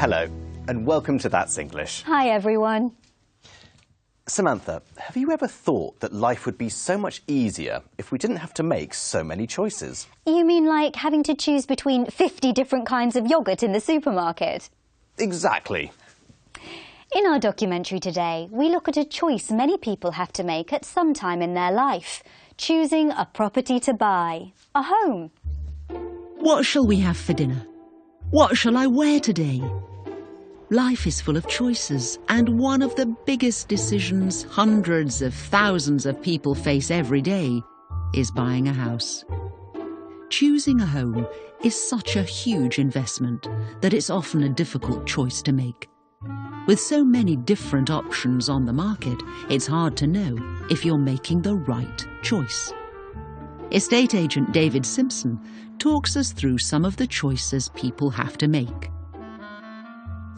Hello, and welcome to That's English. Hi, everyone. Samantha, have you ever thought that life would be so much easier if we didn't have to make so many choices? You mean like having to choose between 50 different kinds of yoghurt in the supermarket? Exactly. In our documentary today, we look at a choice many people have to make at some time in their life. Choosing a property to buy, a home. What shall we have for dinner? What shall I wear today? Life is full of choices, and one of the biggest decisions hundreds of thousands of people face every day is buying a house. Choosing a home is such a huge investment that it's often a difficult choice to make. With so many different options on the market, it's hard to know if you're making the right choice. Estate agent David Simpson talks us through some of the choices people have to make.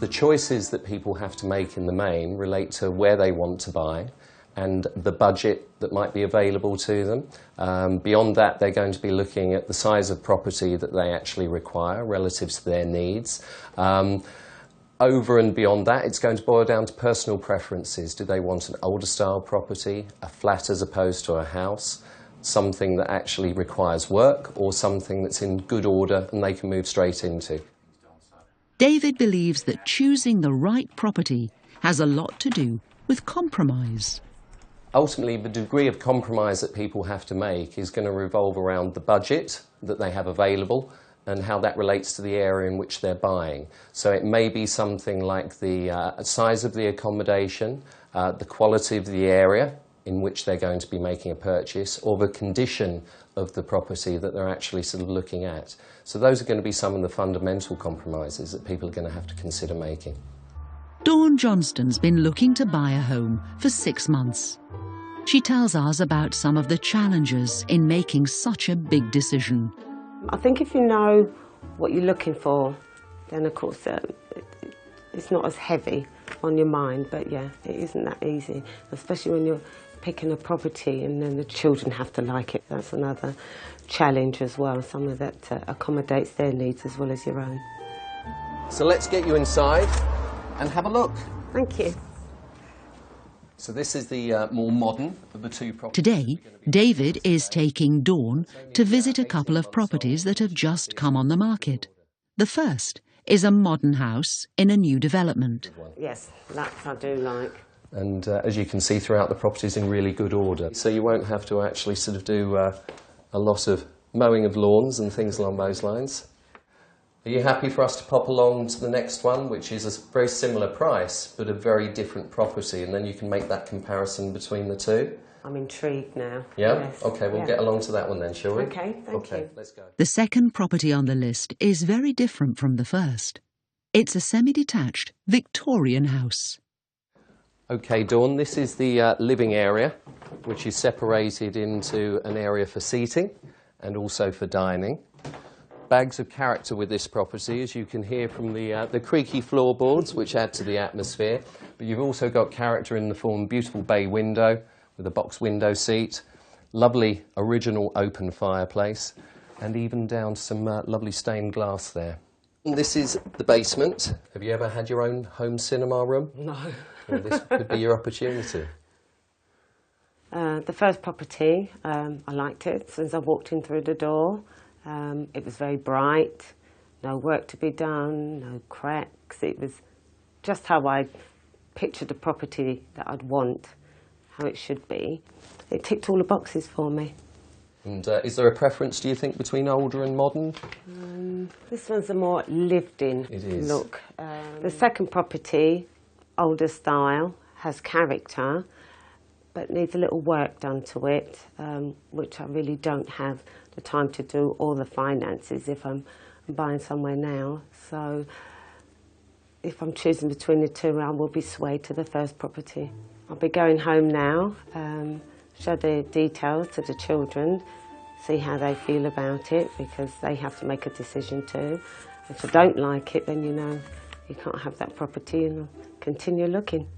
The choices that people have to make in the main relate to where they want to buy and the budget that might be available to them. Beyond that, they're going to be looking at the size of property that they actually require relative to their needs. Over and beyond that, it's going to boil down to personal preferences. Do they want an older style property, a flat as opposed to a house, something that actually requires work, or something that's in good order and they can move straight into? David believes that choosing the right property has a lot to do with compromise. Ultimately, the degree of compromise that people have to make is going to revolve around the budget that they have available and how that relates to the area in which they're buying. So it may be something like the size of the accommodation, the quality of the area in which they're going to be making a purchase, or the condition of the property that they're actually sort of looking at. So those are going to be some of the fundamental compromises that people are going to have to consider making. Dawn Johnston's been looking to buy a home for 6 months. She tells us about some of the challenges in making such a big decision. I think if you know what you're looking for, then of course it's not as heavy on your mind, but yeah, it isn't that easy, especially when you're picking a property and then the children have to like it. That's another challenge as well, something that accommodates their needs as well as your own. So let's get you inside and have a look. Thank you. So this is the more modern of the two properties. Today, David is taking Dawn to visit a couple of properties that have just come on the market. The first is a modern house in a new development. Yes, that I do like. And as you can see throughout, the property's in really good order. So you won't have to actually sort of do a lot of mowing of lawns and things along those lines. Are you happy for us to pop along to the next one, which is a very similar price, but a very different property, and then you can make that comparison between the two? I'm intrigued now. Yeah? Yes. OK, we'll get along to that one then, shall we? OK, thank you. Let's go. The second property on the list is very different from the first. It's a semi-detached Victorian house. OK, Dawn, this is the living area, which is separated into an area for seating and also for dining. Bags of character with this property, as you can hear from the creaky floorboards, which add to the atmosphere. But you've also got character in the form of a beautiful bay window with a box window seat, lovely original open fireplace, and even down to some lovely stained glass there. And this is the basement. Have you ever had your own home cinema room? No. Well, this could be your opportunity. The first property, I liked it since I walked in through the door. It was very bright, no work to be done, no cracks. It was just how I pictured the property that I'd want, how it should be. It ticked all the boxes for me. And is there a preference, do you think, between older and modern? This one's a more lived-in look. The second property, older style, has character, but needs a little work done to it, which I really don't have the time to do, all the finances if I'm buying somewhere now. So if I'm choosing between the two, I will be swayed to the first property. I'll be going home now, show the details to the children, see how they feel about it, because they have to make a decision too. If I don't like it, then you know you can't have that property, and I'll continue looking.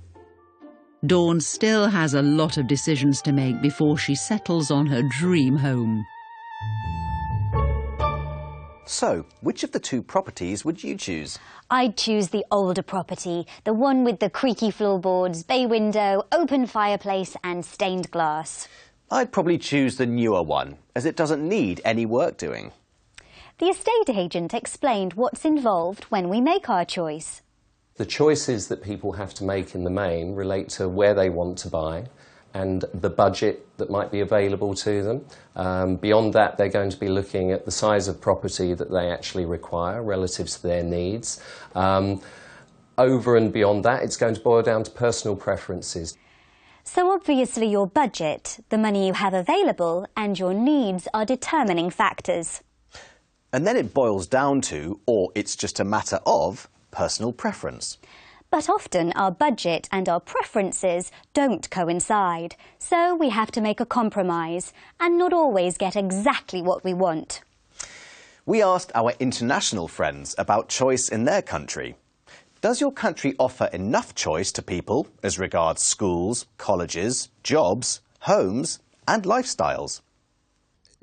Dawn still has a lot of decisions to make before she settles on her dream home. So, which of the two properties would you choose? I'd choose the older property, the one with the creaky floorboards, bay window, open fireplace and stained glass. I'd probably choose the newer one, as it doesn't need any work doing. The estate agent explained what's involved when we make our choice. The choices that people have to make in the main relate to where they want to buy and the budget that might be available to them. Beyond that, they're going to be looking at the size of property that they actually require relative to their needs. Over and beyond that, it's going to boil down to personal preferences. So obviously your budget, the money you have available, and your needs are determining factors. And then it boils down to, or it's just a matter of, personal preference. But often our budget and our preferences don't coincide, so we have to make a compromise and not always get exactly what we want. We asked our international friends about choice in their country. Does your country offer enough choice to people as regards schools, colleges, jobs, homes and lifestyles?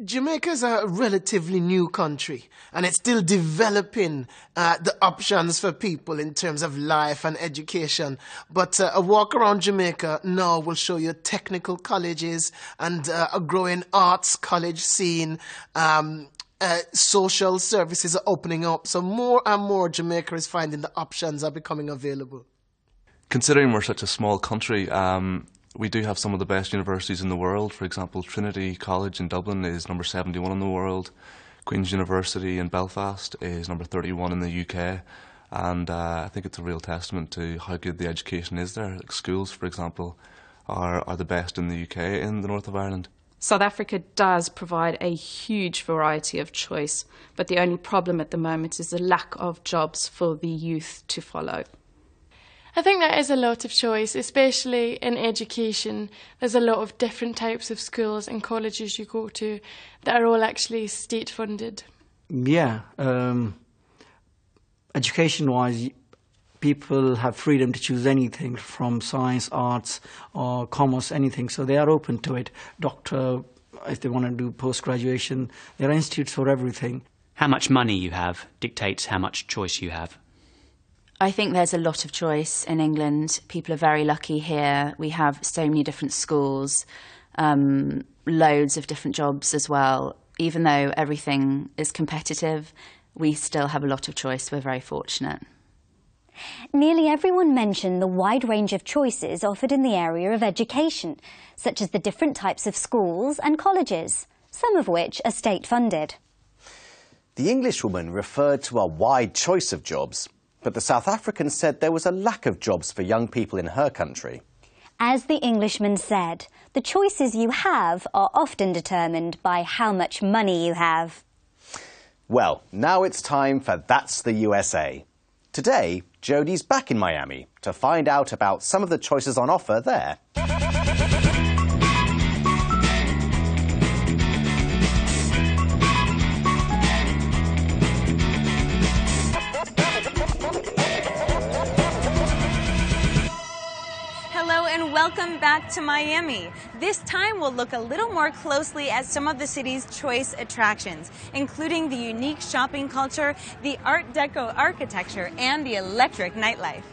Jamaica's a relatively new country and it's still developing the options for people in terms of life and education. But a walk around Jamaica now will show you technical colleges and a growing arts college scene. Social services are opening up, so more and more Jamaica is finding the options are becoming available. Considering we're such a small country, we do have some of the best universities in the world. For example, Trinity College in Dublin is number 71 in the world. Queen's University in Belfast is number 31 in the UK. And I think it's a real testament to how good the education is there. Like schools, for example, are the best in the UK in the north of Ireland. South Africa does provide a huge variety of choice, but the only problem at the moment is the lack of jobs for the youth to follow. I think there is a lot of choice, especially in education. There's a lot of different types of schools and colleges you go to that are all actually state funded. Yeah, education-wise, people have freedom to choose anything from science, arts or commerce, anything. So they are open to it. Doctor, if they want to do post-graduation, there are institutes for everything. How much money you have dictates how much choice you have. I think there's a lot of choice in England. People are very lucky here. We have so many different schools, loads of different jobs as well. Even though everything is competitive, we still have a lot of choice. We're very fortunate. Nearly everyone mentioned the wide range of choices offered in the area of education, such as the different types of schools and colleges, some of which are state-funded. The Englishwoman referred to a wide choice of jobs, but the South African said there was a lack of jobs for young people in her country. As the Englishman said, the choices you have are often determined by how much money you have. Well, now it's time for That's the USA. Today, Jodie's back in Miami to find out about some of the choices on offer there. Welcome back to Miami. This time we'll look a little more closely at some of the city's choice attractions, including the unique shopping culture, the Art Deco architecture, and the electric nightlife.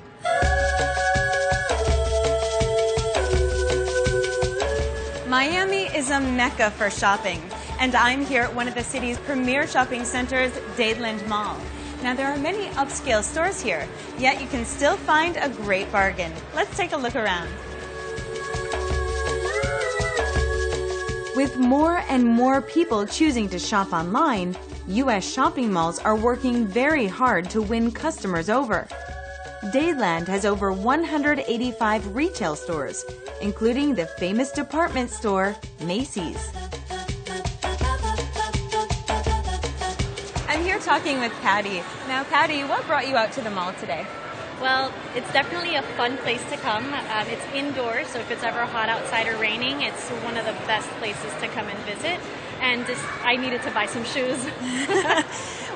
Miami is a mecca for shopping, and I'm here at one of the city's premier shopping centers, Dadeland Mall. Now, there are many upscale stores here, yet you can still find a great bargain. Let's take a look around. With more and more people choosing to shop online, U.S. shopping malls are working very hard to win customers over. Dadeland has over 185 retail stores, including the famous department store, Macy's. I'm here talking with Patty. Now, Patty, what brought you out to the mall today? Well, it's definitely a fun place to come. It's indoors, so if it's ever hot outside or raining, it's one of the best places to come and visit. And I needed to buy some shoes.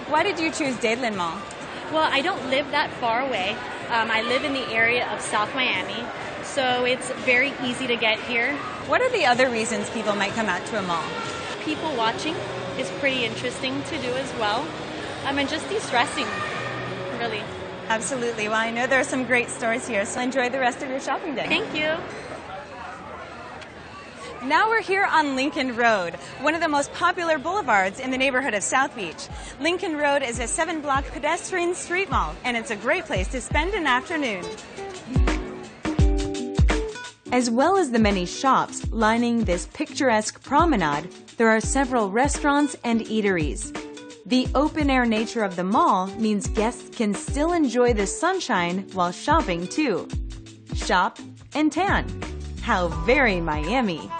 Why did you choose Dadeland Mall? Well, I don't live that far away. I live in the area of South Miami, so it's very easy to get here. What are the other reasons people might come out to a mall? People watching is pretty interesting to do as well. and just de-stressing, really. Absolutely. Well, I know there are some great stores here, so enjoy the rest of your shopping day. Thank you. Now we're here on Lincoln Road, one of the most popular boulevards in the neighborhood of South Beach. Lincoln Road is a 7-block pedestrian street mall, and it's a great place to spend an afternoon. As well as the many shops lining this picturesque promenade, there are several restaurants and eateries. The open-air nature of the mall means guests can still enjoy the sunshine while shopping too. Shop and tan. How very Miami.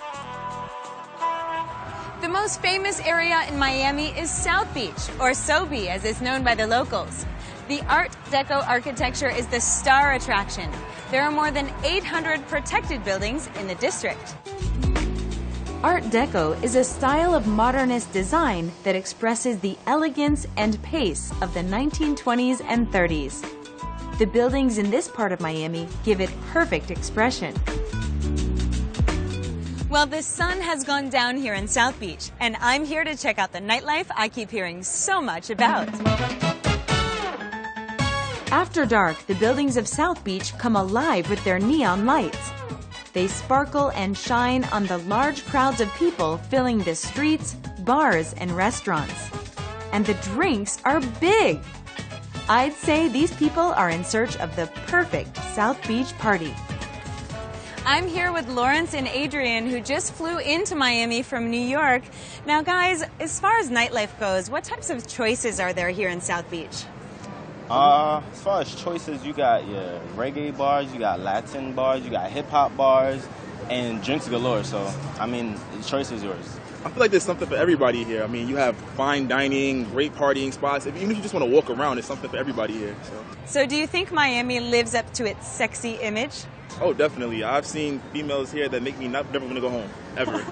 The most famous area in Miami is South Beach, or SoBe as it's known by the locals. The Art Deco architecture is the star attraction. There are more than 800 protected buildings in the district. Art Deco is a style of modernist design that expresses the elegance and pace of the 1920s and 30s. The buildings in this part of Miami give it perfect expression. Well, the sun has gone down here in South Beach, and I'm here to check out the nightlife I keep hearing so much about. After dark, the buildings of South Beach come alive with their neon lights. They sparkle and shine on the large crowds of people filling the streets, bars, and restaurants. And the drinks are big. I'd say these people are in search of the perfect South Beach party. I'm here with Lawrence and Adrian, who just flew into Miami from New York. Now, guys, as far as nightlife goes, what types of choices are there here in South Beach? As far as choices, you got your reggae bars, you got Latin bars, you got hip-hop bars, and drinks galore. So, I mean, the choice is yours. I feel like there's something for everybody here. I mean, you have fine dining, great partying spots. Even if you just want to walk around, there's something for everybody here. So do you think Miami lives up to its sexy image? Oh, definitely. I've seen females here that make me never want to go home, ever.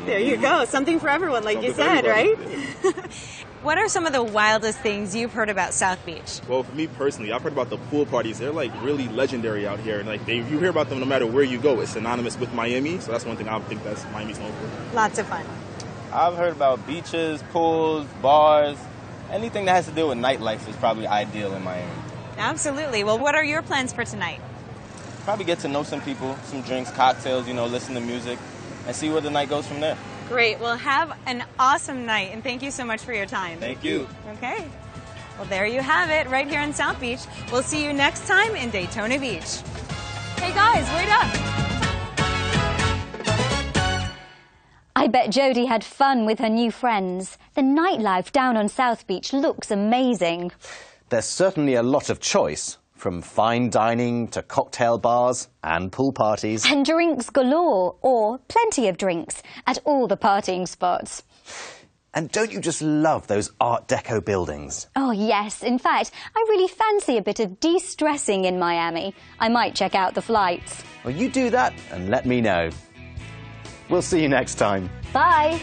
There you go. Something for everyone, like you said, right? What are some of the wildest things you've heard about South Beach? Well, for me personally, I've heard about the pool parties. They're like really legendary out here. And like you hear about them no matter where you go. It's synonymous with Miami. So that's one thing I think that's Miami's known for. Lots of fun. I've heard about beaches, pools, bars. Anything that has to do with nightlife is probably ideal in Miami. Absolutely. Well, what are your plans for tonight? Probably get to know some people, some drinks, cocktails, listen to music, and see where the night goes from there. Great. Well, have an awesome night, and thank you so much for your time. Thank you. Okay. Well, there you have it, right here in South Beach. We'll see you next time in Daytona Beach. Hey, guys, wait up. I bet Jodie had fun with her new friends. The nightlife down on South Beach looks amazing. There's certainly a lot of choice, from fine dining to cocktail bars and pool parties. And drinks galore, or plenty of drinks, at all the partying spots. And don't you just love those Art Deco buildings? Oh, yes. In fact, I really fancy a bit of de-stressing in Miami. I might check out the flights. Well, you do that and let me know. We'll see you next time. Bye.